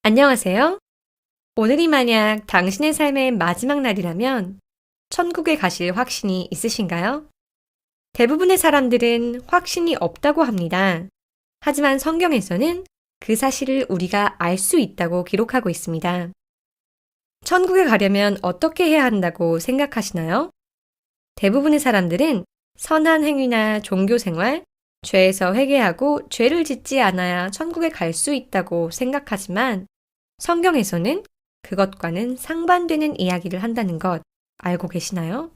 안녕하세요. 오늘이 만약 당신의 삶의 마지막 날이라면 천국에 가실 확신이 있으신가요? 대부분의 사람들은 확신이 없다고 합니다. 하지만 성경에서는 그 사실을 우리가 알 수 있다고 기록하고 있습니다. 천국에 가려면 어떻게 해야 한다고 생각하시나요? 대부분의 사람들은 선한 행위나 종교 생활, 죄에서 회개하고 죄를 짓지 않아야 천국에 갈 수 있다고 생각하지만 성경에서는 그것과는 상반되는 이야기를 한다는 것 알고 계시나요?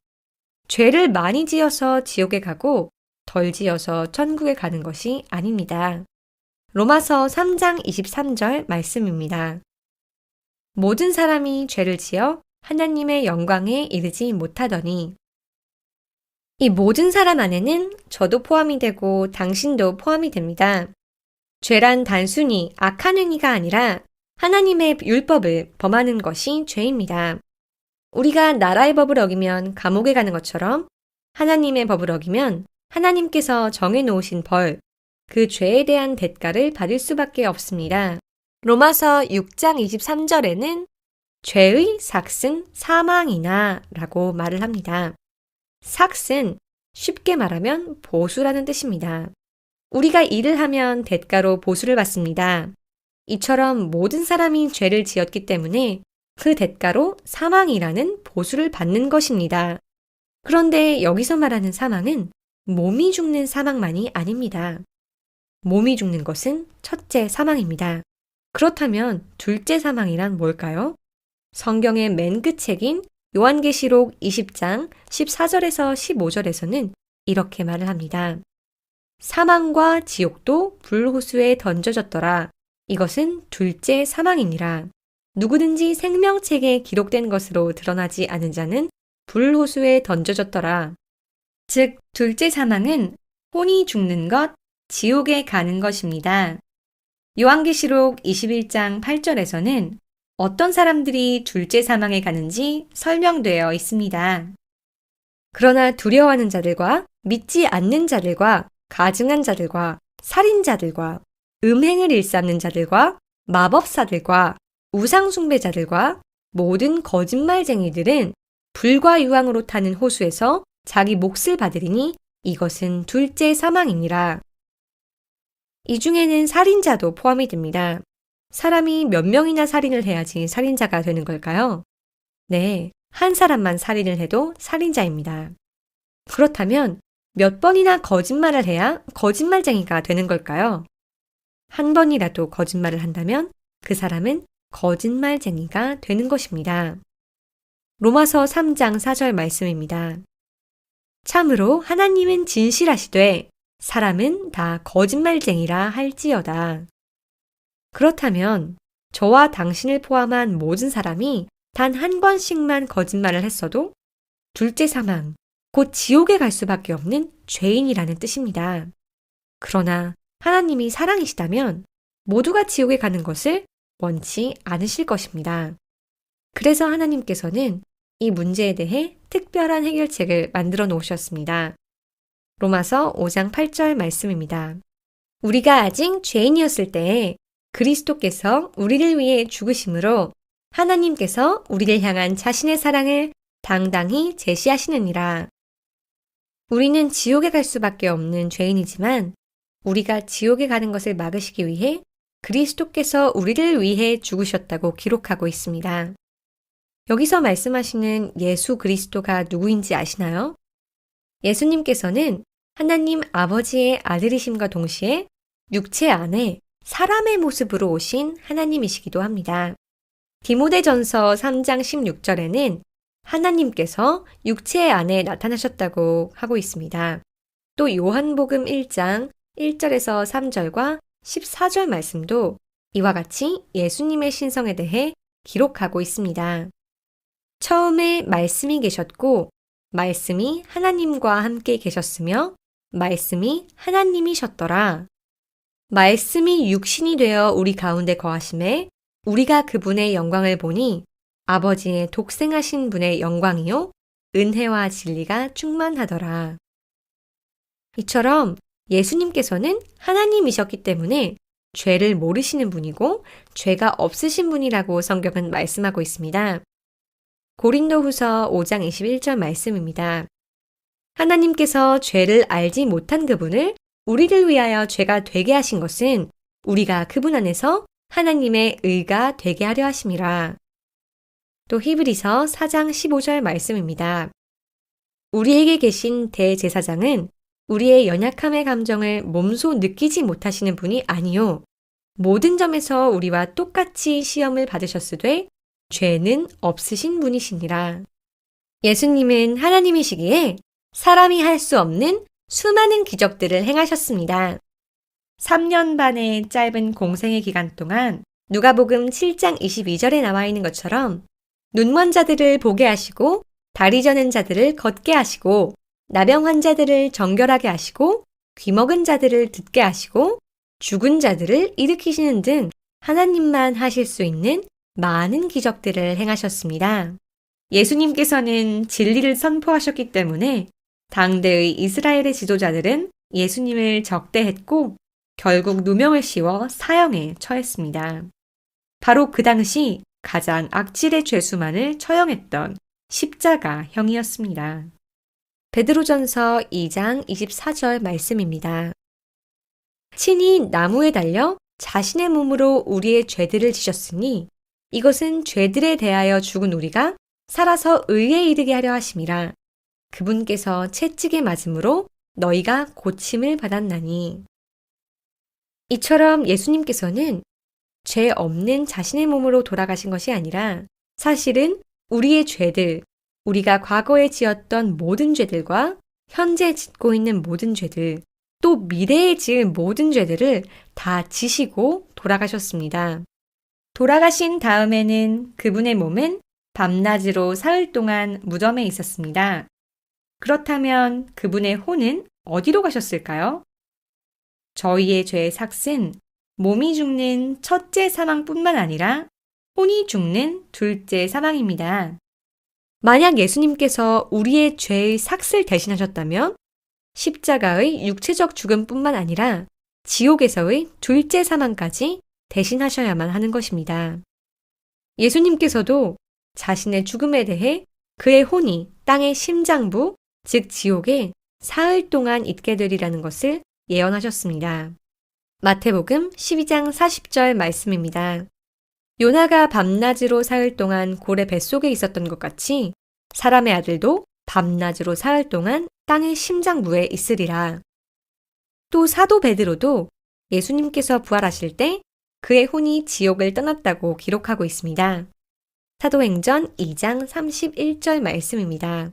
죄를 많이 지어서 지옥에 가고 덜 지어서 천국에 가는 것이 아닙니다. 로마서 3장 23절 말씀입니다. 모든 사람이 죄를 지어 하나님의 영광에 이르지 못하더니 이 모든 사람 안에는 저도 포함이 되고 당신도 포함이 됩니다. 죄란 단순히 악한 행위가 아니라 하나님의 율법을 범하는 것이 죄입니다. 우리가 나라의 법을 어기면 감옥에 가는 것처럼 하나님의 법을 어기면 하나님께서 정해놓으신 벌, 그 죄에 대한 대가를 받을 수밖에 없습니다. 로마서 6장 23절에는 죄의 삭은 사망이나 라고 말을 합니다. 삭은 쉽게 말하면 보수라는 뜻입니다. 우리가 일을 하면 대가로 보수를 받습니다. 이처럼 모든 사람이 죄를 지었기 때문에 그 대가로 사망이라는 보수를 받는 것입니다. 그런데 여기서 말하는 사망은 몸이 죽는 사망만이 아닙니다. 몸이 죽는 것은 첫째 사망입니다. 그렇다면 둘째 사망이란 뭘까요? 성경의 맨 끝책인 요한계시록 20장 14절에서 15절에서는 이렇게 말을 합니다. 사망과 지옥도 불호수에 던져졌더라. 이것은 둘째 사망이니라. 누구든지 생명책에 기록된 것으로 드러나지 않은 자는 불호수에 던져졌더라. 즉, 둘째 사망은 혼이 죽는 것, 지옥에 가는 것입니다. 요한계시록 21장 8절에서는 어떤 사람들이 둘째 사망에 가는지 설명되어 있습니다. 그러나 두려워하는 자들과 믿지 않는 자들과 가증한 자들과 살인자들과 음행을 일삼는 자들과 마법사들과 우상숭배자들과 모든 거짓말쟁이들은 불과 유황으로 타는 호수에서 자기 몫을 받으리니 이것은 둘째 사망이니라. 이 중에는 살인자도 포함이 됩니다. 사람이 몇 명이나 살인을 해야지 살인자가 되는 걸까요? 네, 한 사람만 살인을 해도 살인자입니다. 그렇다면 몇 번이나 거짓말을 해야 거짓말쟁이가 되는 걸까요? 한 번이라도 거짓말을 한다면 그 사람은 거짓말쟁이가 되는 것입니다. 로마서 3장 4절 말씀입니다. 참으로 하나님은 진실하시되 사람은 다 거짓말쟁이라 할지어다. 그렇다면 저와 당신을 포함한 모든 사람이 단 한 번씩만 거짓말을 했어도 둘째 사망, 곧 지옥에 갈 수밖에 없는 죄인이라는 뜻입니다. 그러나 하나님이 사랑이시다면 모두가 지옥에 가는 것을 원치 않으실 것입니다. 그래서 하나님께서는 이 문제에 대해 특별한 해결책을 만들어 놓으셨습니다. 로마서 5장 8절 말씀입니다. 우리가 아직 죄인이었을 때에 그리스도께서 우리를 위해 죽으심으로 하나님께서 우리를 향한 자신의 사랑을 당당히 제시하시느니라. 우리는 지옥에 갈 수밖에 없는 죄인이지만 우리가 지옥에 가는 것을 막으시기 위해 그리스도께서 우리를 위해 죽으셨다고 기록하고 있습니다. 여기서 말씀하시는 예수 그리스도가 누구인지 아시나요? 예수님께서는 하나님 아버지의 아들이심과 동시에 육체 안에 사람의 모습으로 오신 하나님이시기도 합니다. 디모데전서 3장 16절에는 하나님께서 육체 안에 나타나셨다고 하고 있습니다. 또 요한복음 1장 1절에서 3절과 14절 말씀도 이와 같이 예수님의 신성에 대해 기록하고 있습니다. 처음에 말씀이 계셨고 말씀이 하나님과 함께 계셨으며 말씀이 하나님이셨더라. 말씀이 육신이 되어 우리 가운데 거하심에 우리가 그분의 영광을 보니 아버지의 독생하신 분의 영광이요 은혜와 진리가 충만하더라. 이처럼 예수님께서는 하나님이셨기 때문에 죄를 모르시는 분이고 죄가 없으신 분이라고 성경은 말씀하고 있습니다. 고린도후서 5장 21절 말씀입니다. 하나님께서 죄를 알지 못한 그분을 우리를 위하여 죄가 되게 하신 것은 우리가 그분 안에서 하나님의 의가 되게 하려 하심이라. 또 히브리서 4장 15절 말씀입니다. 우리에게 계신 대제사장은 우리의 연약함의 감정을 몸소 느끼지 못하시는 분이 아니요 모든 점에서 우리와 똑같이 시험을 받으셨으되 죄는 없으신 분이시니라. 예수님은 하나님이시기에 사람이 할 수 없는 수많은 기적들을 행하셨습니다. 3년 반의 짧은 공생의 기간 동안 누가복음 7장 22절에 나와 있는 것처럼 눈먼 자들을 보게 하시고 다리 저는 자들을 걷게 하시고 나병 환자들을 정결하게 하시고 귀먹은 자들을 듣게 하시고 죽은 자들을 일으키시는 등 하나님만 하실 수 있는 많은 기적들을 행하셨습니다. 예수님께서는 진리를 선포하셨기 때문에 당대의 이스라엘의 지도자들은 예수님을 적대했고 결국 누명을 씌워 사형에 처했습니다. 바로 그 당시 가장 악질의 죄수만을 처형했던 십자가형이었습니다. 베드로전서 2장 24절 말씀입니다. 친히 나무에 달려 자신의 몸으로 우리의 죄들을 지셨으니 이것은 죄들에 대하여 죽은 우리가 살아서 의에 이르게 하려 하심이라. 그분께서 채찍에 맞음으로 너희가 고침을 받았나니. 이처럼 예수님께서는 죄 없는 자신의 몸으로 돌아가신 것이 아니라 사실은 우리의 죄들, 우리가 과거에 지었던 모든 죄들과 현재 짓고 있는 모든 죄들, 또 미래에 지을 모든 죄들을 다 지시고 돌아가셨습니다. 돌아가신 다음에는 그분의 몸은 밤낮으로 사흘 동안 무덤에 있었습니다. 그렇다면 그분의 혼은 어디로 가셨을까요? 저희의 죄의 삭은 몸이 죽는 첫째 사망뿐만 아니라 혼이 죽는 둘째 사망입니다. 만약 예수님께서 우리의 죄의 삭을 대신하셨다면 십자가의 육체적 죽음뿐만 아니라 지옥에서의 둘째 사망까지 대신하셔야만 하는 것입니다. 예수님께서도 자신의 죽음에 대해 그의 혼이 땅의 심장부, 즉 지옥에 사흘 동안 있게 되리라는 것을 예언하셨습니다. 마태복음 12장 40절 말씀입니다. 요나가 밤낮으로 사흘 동안 고래 뱃속에 있었던 것 같이 사람의 아들도 밤낮으로 사흘 동안 땅의 심장부에 있으리라. 또 사도 베드로도 예수님께서 부활하실 때 그의 혼이 지옥을 떠났다고 기록하고 있습니다. 사도행전 2장 31절 말씀입니다.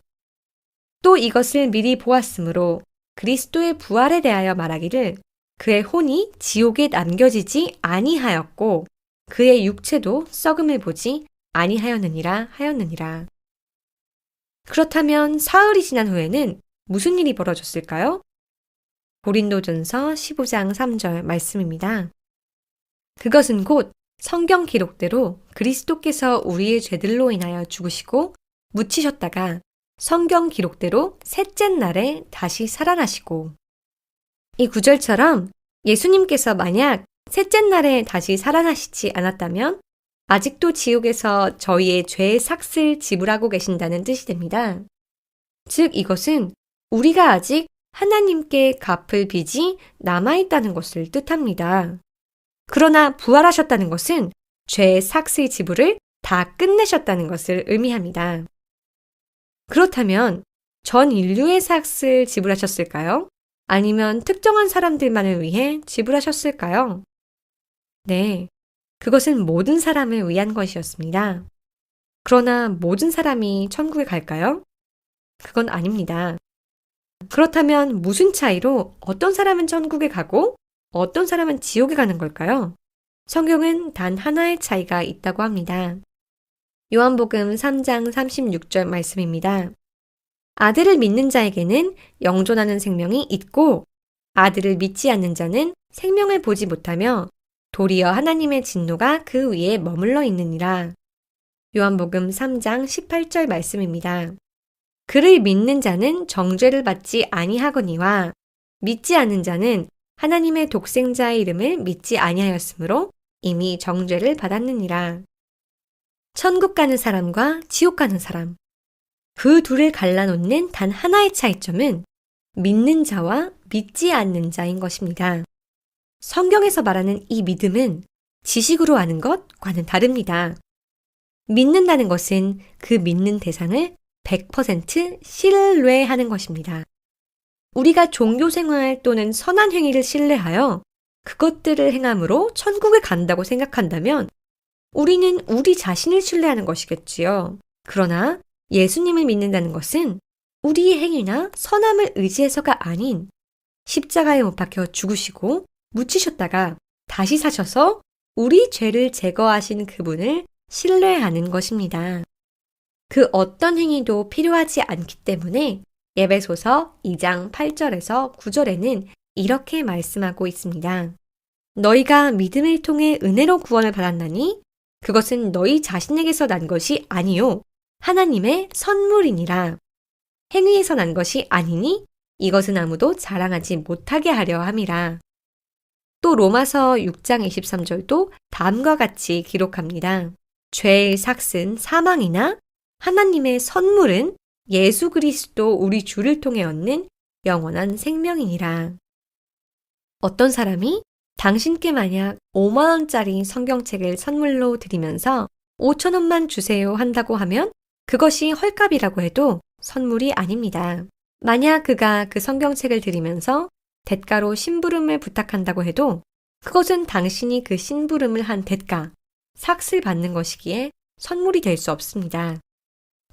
또 이것을 미리 보았으므로 그리스도의 부활에 대하여 말하기를 그의 혼이 지옥에 남겨지지 아니하였고 그의 육체도 썩음을 보지 아니하였느니라 하였느니라. 그렇다면 사흘이 지난 후에는 무슨 일이 벌어졌을까요? 고린도전서 15장 3절 말씀입니다. 그것은 곧 성경 기록대로 그리스도께서 우리의 죄들로 인하여 죽으시고 묻히셨다가 성경 기록대로 셋째 날에 다시 살아나시고 이 구절처럼 예수님께서 만약 셋째 날에 다시 살아나시지 않았다면 아직도 지옥에서 저희의 죄의 삭을 지불하고 계신다는 뜻이 됩니다. 즉 이것은 우리가 아직 하나님께 갚을 빚이 남아있다는 것을 뜻합니다. 그러나 부활하셨다는 것은 죄의 삭의 지불을 다 끝내셨다는 것을 의미합니다. 그렇다면 전 인류의 삭을 지불하셨을까요? 아니면 특정한 사람들만을 위해 지불하셨을까요? 네, 그것은 모든 사람을 위한 것이었습니다. 그러나 모든 사람이 천국에 갈까요? 그건 아닙니다. 그렇다면 무슨 차이로 어떤 사람은 천국에 가고 어떤 사람은 지옥에 가는 걸까요? 성경은 단 하나의 차이가 있다고 합니다. 요한복음 3장 36절 말씀입니다. 아들을 믿는 자에게는 영존하는 생명이 있고 아들을 믿지 않는 자는 생명을 보지 못하며 도리어 하나님의 진노가 그 위에 머물러 있느니라. 요한복음 3장 18절 말씀입니다. 그를 믿는 자는 정죄를 받지 아니하거니와 믿지 않는 자는 하나님의 독생자의 이름을 믿지 아니하였으므로 이미 정죄를 받았느니라. 천국 가는 사람과 지옥 가는 사람. 그 둘을 갈라놓는 단 하나의 차이점은 믿는 자와 믿지 않는 자인 것입니다. 성경에서 말하는 이 믿음은 지식으로 아는 것과는 다릅니다. 믿는다는 것은 그 믿는 대상을 100% 신뢰하는 것입니다. 우리가 종교생활 또는 선한 행위를 신뢰하여 그것들을 행함으로 천국에 간다고 생각한다면 우리는 우리 자신을 신뢰하는 것이겠지요. 그러나 예수님을 믿는다는 것은 우리의 행위나 선함을 의지해서가 아닌 십자가에 못 박혀 죽으시고 묻히셨다가 다시 사셔서 우리 죄를 제거하신 그분을 신뢰하는 것입니다. 그 어떤 행위도 필요하지 않기 때문에 에베소서 2장 8절에서 9절에는 이렇게 말씀하고 있습니다. 너희가 믿음을 통해 은혜로 구원을 받았나니 그것은 너희 자신에게서 난 것이 아니요 하나님의 선물이니라. 행위에서 난 것이 아니니 이것은 아무도 자랑하지 못하게 하려 함이라. 또 로마서 6장 23절도 다음과 같이 기록합니다. 죄의 삭은 사망이나 하나님의 선물은 예수 그리스도 우리 주를 통해 얻는 영원한 생명이니라. 어떤 사람이 당신께 만약 5만 원짜리 성경책을 선물로 드리면서 5천 원만 주세요 한다고 하면 그것이 헐값이라고 해도 선물이 아닙니다. 만약 그가 그 성경책을 드리면서 대가로 심부름을 부탁한다고 해도 그것은 당신이 그 심부름을 한 대가, 삭을 받는 것이기에 선물이 될 수 없습니다.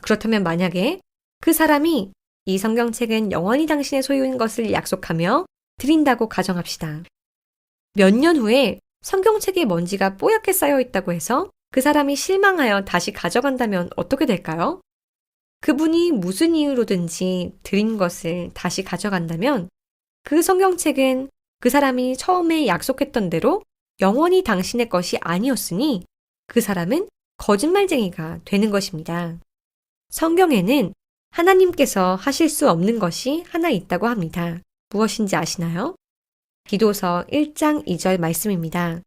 그렇다면 만약에 그 사람이 이 성경책은 영원히 당신의 소유인 것을 약속하며 드린다고 가정합시다. 몇 년 후에 성경책에 먼지가 뽀얗게 쌓여 있다고 해서 그 사람이 실망하여 다시 가져간다면 어떻게 될까요? 그분이 무슨 이유로든지 드린 것을 다시 가져간다면 그 성경책은 그 사람이 처음에 약속했던 대로 영원히 당신의 것이 아니었으니 그 사람은 거짓말쟁이가 되는 것입니다. 성경에는 하나님께서 하실 수 없는 것이 하나 있다고 합니다. 무엇인지 아시나요? 디도서 1장 2절 말씀입니다.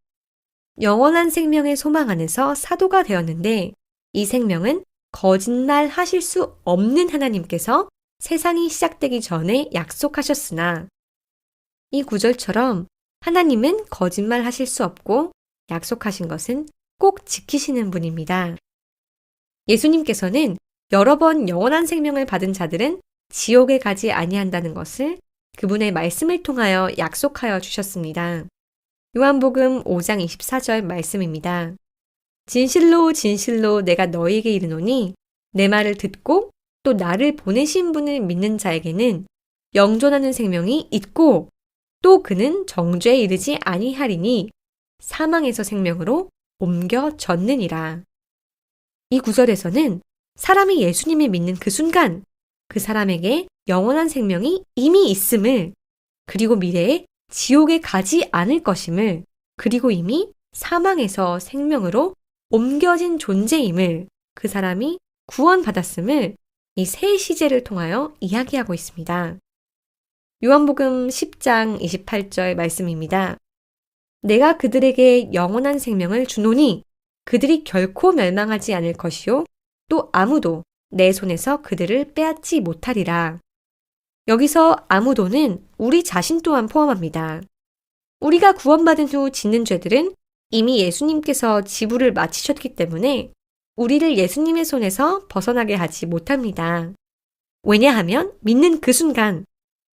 영원한 생명의 소망 안에서 사도가 되었는데 이 생명은 거짓말 하실 수 없는 하나님께서 세상이 시작되기 전에 약속하셨으나 이 구절처럼 하나님은 거짓말 하실 수 없고 약속하신 것은 꼭 지키시는 분입니다. 예수님께서는 여러 번 영원한 생명을 받은 자들은 지옥에 가지 아니한다는 것을 그분의 말씀을 통하여 약속하여 주셨습니다. 요한복음 5장 24절 말씀입니다. 진실로 진실로 내가 너희에게 이르노니 내 말을 듣고 또 나를 보내신 분을 믿는 자에게는 영존하는 생명이 있고 또 그는 정죄에 이르지 아니하리니 사망에서 생명으로 옮겨졌느니라. 이 구절에서는 사람이 예수님을 믿는 그 순간 그 사람에게 영원한 생명이 이미 있음을, 그리고 미래에 지옥에 가지 않을 것임을, 그리고 이미 사망에서 생명으로 옮겨진 존재임을, 그 사람이 구원받았음을 이 세 시제를 통하여 이야기하고 있습니다. 요한복음 10장 28절 말씀입니다. 내가 그들에게 영원한 생명을 주노니 그들이 결코 멸망하지 않을 것이요 또 아무도 내 손에서 그들을 빼앗지 못하리라. 여기서 아무도는 우리 자신 또한 포함합니다. 우리가 구원받은 후 짓는 죄들은 이미 예수님께서 지불을 마치셨기 때문에 우리를 예수님의 손에서 벗어나게 하지 못합니다. 왜냐하면 믿는 그 순간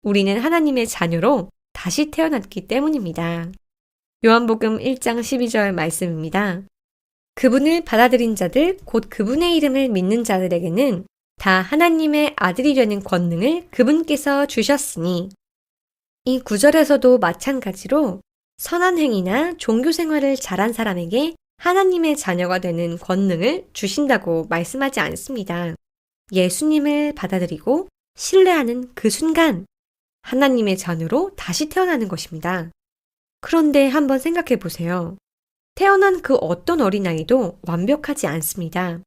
우리는 하나님의 자녀로 다시 태어났기 때문입니다. 요한복음 1장 12절 말씀입니다. 그분을 받아들인 자들, 곧 그분의 이름을 믿는 자들에게는 다 하나님의 아들이 되는 권능을 그분께서 주셨으니, 이 구절에서도 마찬가지로 선한 행위나 종교 생활을 잘한 사람에게 하나님의 자녀가 되는 권능을 주신다고 말씀하지 않습니다. 예수님을 받아들이고 신뢰하는 그 순간 하나님의 자녀로 다시 태어나는 것입니다. 그런데 한번 생각해 보세요. 태어난 그 어떤 어린아이도 완벽하지 않습니다.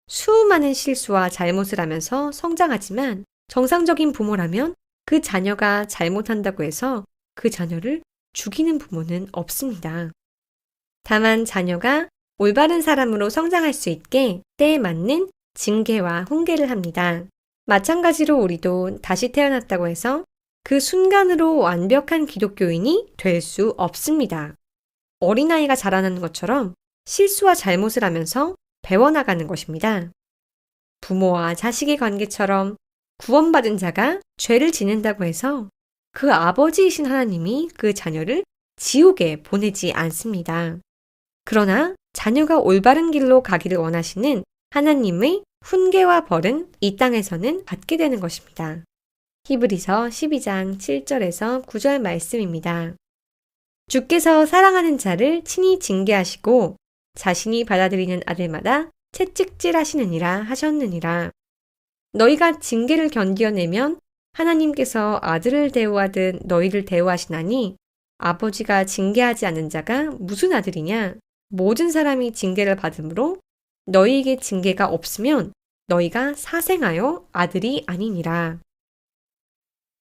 수많은 실수와 잘못을 하면서 성장하지만 정상적인 부모라면 그 자녀가 잘못한다고 해서 그 자녀를 죽이는 부모는 없습니다. 다만 자녀가 올바른 사람으로 성장할 수 있게 때에 맞는 징계와 훈계를 합니다. 마찬가지로 우리도 다시 태어났다고 해서 그 순간으로 완벽한 기독교인이 될 수 없습니다. 어린아이가 자라나는 것처럼 실수와 잘못을 하면서 배워나가는 것입니다. 부모와 자식의 관계처럼 구원받은 자가 죄를 짓는다고 해서 그 아버지이신 하나님이 그 자녀를 지옥에 보내지 않습니다. 그러나 자녀가 올바른 길로 가기를 원하시는 하나님의 훈계와 벌은 이 땅에서는 받게 되는 것입니다. 히브리서 12장 7절에서 9절 말씀입니다. 주께서 사랑하는 자를 친히 징계하시고 자신이 받아들이는 아들마다 채찍질하시느니라 하셨느니라. 너희가 징계를 견디어내면 하나님께서 아들을 대우하듯 너희를 대우하시나니 아버지가 징계하지 않는 자가 무슨 아들이냐? 모든 사람이 징계를 받으므로 너희에게 징계가 없으면 너희가 사생하여 아들이 아니니라.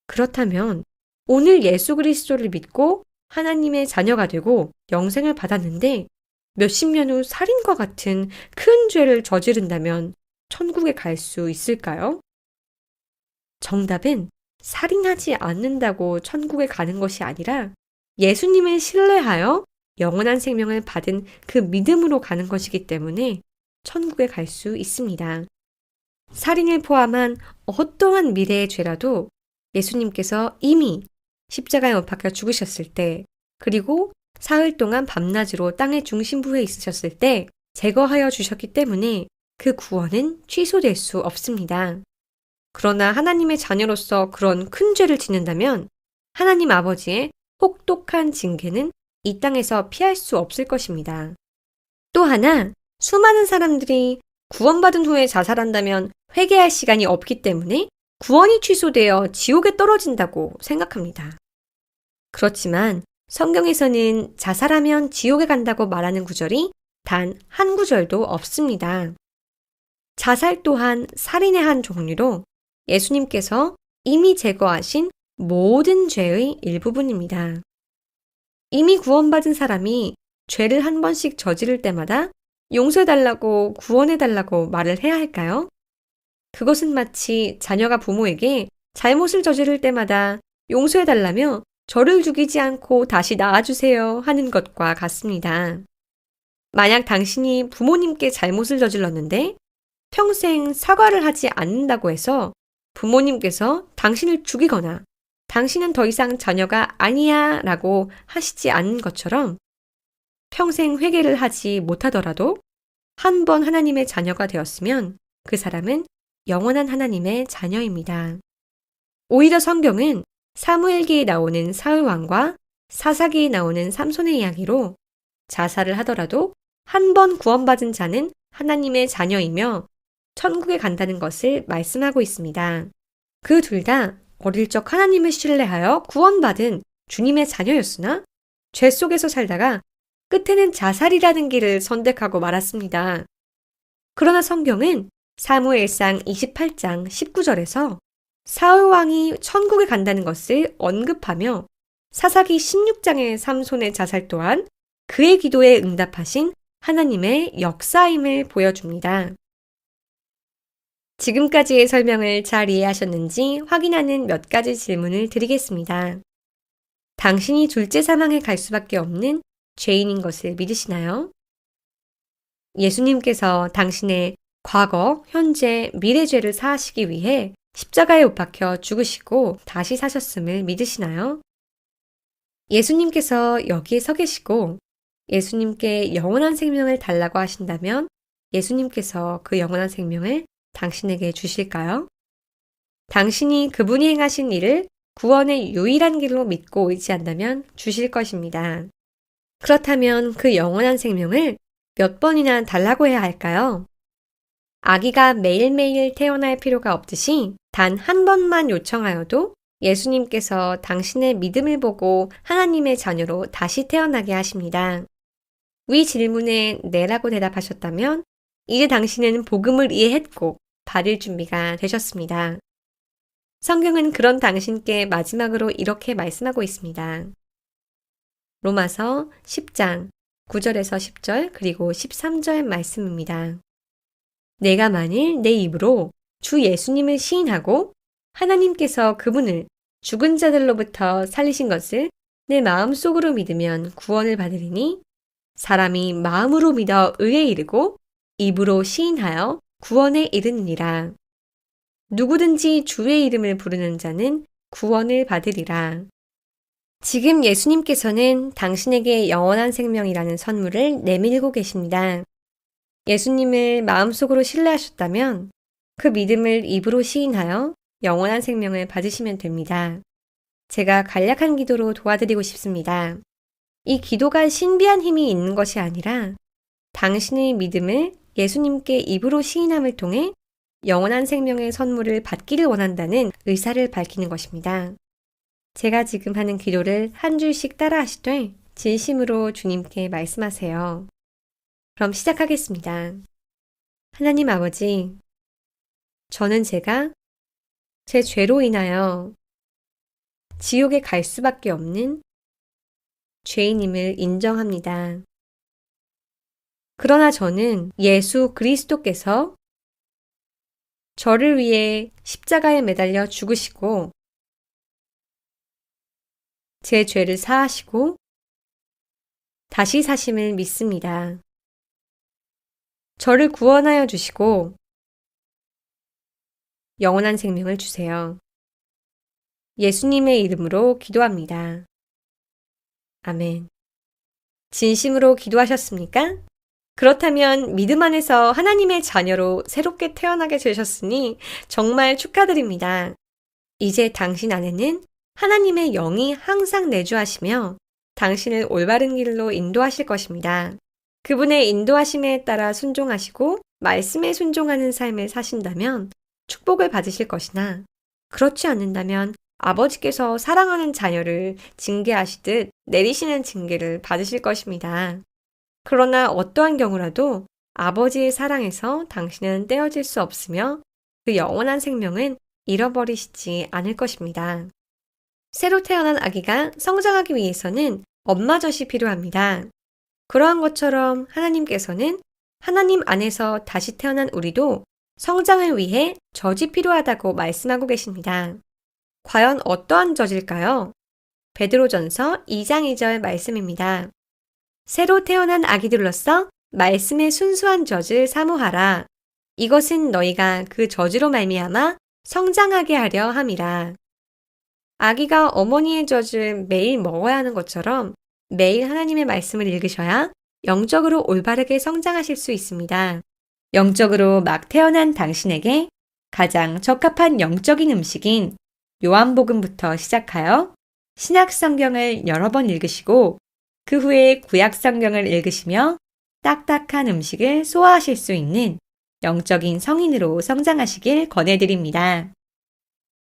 그렇다면 오늘 예수 그리스도를 믿고 하나님의 자녀가 되고 영생을 받았는데 몇십 년 후 살인과 같은 큰 죄를 저지른다면 천국에 갈 수 있을까요? 정답은 살인하지 않는다고 천국에 가는 것이 아니라 예수님을 신뢰하여 영원한 생명을 받은 그 믿음으로 가는 것이기 때문에 천국에 갈 수 있습니다. 살인을 포함한 어떠한 미래의 죄라도 예수님께서 이미 십자가에 못 박혀 죽으셨을 때, 그리고 사흘 동안 밤낮으로 땅의 중심부에 있으셨을 때 제거하여 주셨기 때문에 그 구원은 취소될 수 없습니다. 그러나 하나님의 자녀로서 그런 큰 죄를 짓는다면 하나님 아버지의 혹독한 징계는 이 땅에서 피할 수 없을 것입니다. 또 하나, 수많은 사람들이 구원받은 후에 자살한다면 회개할 시간이 없기 때문에 구원이 취소되어 지옥에 떨어진다고 생각합니다. 그렇지만 성경에서는 자살하면 지옥에 간다고 말하는 구절이 단 한 구절도 없습니다. 자살 또한 살인의 한 종류로 예수님께서 이미 제거하신 모든 죄의 일부분입니다. 이미 구원받은 사람이 죄를 한 번씩 저지를 때마다 용서해달라고 구원해달라고 말을 해야 할까요? 그것은 마치 자녀가 부모에게 잘못을 저지를 때마다 용서해달라며 저를 죽이지 않고 다시 낳아주세요 하는 것과 같습니다. 만약 당신이 부모님께 잘못을 저질렀는데 평생 사과를 하지 않는다고 해서 부모님께서 당신을 죽이거나 당신은 더 이상 자녀가 아니야 라고 하시지 않는 것처럼 평생 회개를 하지 못하더라도 한 번 하나님의 자녀가 되었으면 그 사람은 영원한 하나님의 자녀입니다. 오히려 성경은 사무엘기에 나오는 사울왕과 사사기에 나오는 삼손의 이야기로 자살을 하더라도 한 번 구원받은 자는 하나님의 자녀이며 천국에 간다는 것을 말씀하고 있습니다. 그 둘 다 어릴 적 하나님을 신뢰하여 구원받은 주님의 자녀였으나 죄 속에서 살다가 끝에는 자살이라는 길을 선택하고 말았습니다. 그러나 성경은 사무엘상 28장 19절에서 사울왕이 천국에 간다는 것을 언급하며 사사기 16장의 삼손의 자살 또한 그의 기도에 응답하신 하나님의 역사임을 보여줍니다. 지금까지의 설명을 잘 이해하셨는지 확인하는 몇 가지 질문을 드리겠습니다. 당신이 둘째 사망에 갈 수밖에 없는 죄인인 것을 믿으시나요? 예수님께서 당신의 과거, 현재, 미래 죄를 사하시기 위해 십자가에 못 박혀 죽으시고 다시 사셨음을 믿으시나요? 예수님께서 여기에 서 계시고 예수님께 영원한 생명을 달라고 하신다면 예수님께서 그 영원한 생명을 당신에게 주실까요? 당신이 그분이 행하신 일을 구원의 유일한 길로 믿고 의지한다면 주실 것입니다. 그렇다면 그 영원한 생명을 몇 번이나 달라고 해야 할까요? 아기가 매일매일 태어날 필요가 없듯이 단 한 번만 요청하여도 예수님께서 당신의 믿음을 보고 하나님의 자녀로 다시 태어나게 하십니다. 위 질문에 네라고 대답하셨다면 이제 당신은 복음을 이해했고 받을 준비가 되셨습니다. 성경은 그런 당신께 마지막으로 이렇게 말씀하고 있습니다. 로마서 10장 9절에서 10절 그리고 13절 말씀입니다. 내가 만일 내 입으로 주 예수님을 시인하고 하나님께서 그분을 죽은 자들로부터 살리신 것을 내 마음속으로 믿으면 구원을 받으리니 사람이 마음으로 믿어 의에 이르고 입으로 시인하여 구원에 이르느니라. 누구든지 주의 이름을 부르는 자는 구원을 받으리라. 지금 예수님께서는 당신에게 영원한 생명이라는 선물을 내밀고 계십니다. 예수님을 마음속으로 신뢰하셨다면 그 믿음을 입으로 시인하여 영원한 생명을 받으시면 됩니다. 제가 간략한 기도로 도와드리고 싶습니다. 이 기도가 신비한 힘이 있는 것이 아니라 당신의 믿음을 예수님께 입으로 시인함을 통해 영원한 생명의 선물을 받기를 원한다는 의사를 밝히는 것입니다. 제가 지금 하는 기도를 한 줄씩 따라 하시되 진심으로 주님께 말씀하세요. 그럼 시작하겠습니다. 하나님 아버지, 저는 제가 제 죄로 인하여 지옥에 갈 수밖에 없는 죄인임을 인정합니다. 그러나 저는 예수 그리스도께서 저를 위해 십자가에 매달려 죽으시고 제 죄를 사하시고 다시 사심을 믿습니다. 저를 구원하여 주시고 영원한 생명을 주세요. 예수님의 이름으로 기도합니다. 아멘. 진심으로 기도하셨습니까? 그렇다면 믿음 안에서 하나님의 자녀로 새롭게 태어나게 되셨으니 정말 축하드립니다. 이제 당신 안에는 하나님의 영이 항상 내주하시며 당신을 올바른 길로 인도하실 것입니다. 그분의 인도하심에 따라 순종하시고 말씀에 순종하는 삶을 사신다면 축복을 받으실 것이나 그렇지 않는다면 아버지께서 사랑하는 자녀를 징계하시듯 내리시는 징계를 받으실 것입니다. 그러나 어떠한 경우라도 아버지의 사랑에서 당신은 떼어질 수 없으며 그 영원한 생명은 잃어버리시지 않을 것입니다. 새로 태어난 아기가 성장하기 위해서는 엄마 젖이 필요합니다. 그러한 것처럼 하나님께서는 하나님 안에서 다시 태어난 우리도 성장을 위해 젖이 필요하다고 말씀하고 계십니다. 과연 어떠한 젖일까요? 베드로전서 2장 2절 말씀입니다. 새로 태어난 아기들로서 말씀의 순수한 젖을 사모하라. 이것은 너희가 그 젖으로 말미암아 성장하게 하려 함이라. 아기가 어머니의 젖을 매일 먹어야 하는 것처럼 매일 하나님의 말씀을 읽으셔야 영적으로 올바르게 성장하실 수 있습니다. 영적으로 막 태어난 당신에게 가장 적합한 영적인 음식인 요한복음부터 시작하여 신약 성경을 여러 번 읽으시고 그 후에 구약 성경을 읽으시며 딱딱한 음식을 소화하실 수 있는 영적인 성인으로 성장하시길 권해드립니다.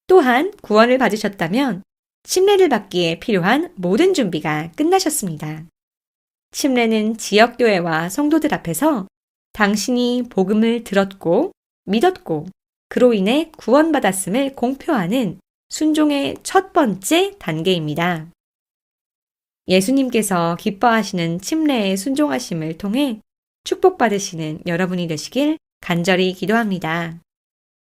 또한 구원을 받으셨다면 침례를 받기에 필요한 모든 준비가 끝나셨습니다. 침례는 지역교회와 성도들 앞에서 당신이 복음을 들었고 믿었고 그로 인해 구원받았음을 공표하는 순종의 첫 번째 단계입니다. 예수님께서 기뻐하시는 침례의 순종하심을 통해 축복받으시는 여러분이 되시길 간절히 기도합니다.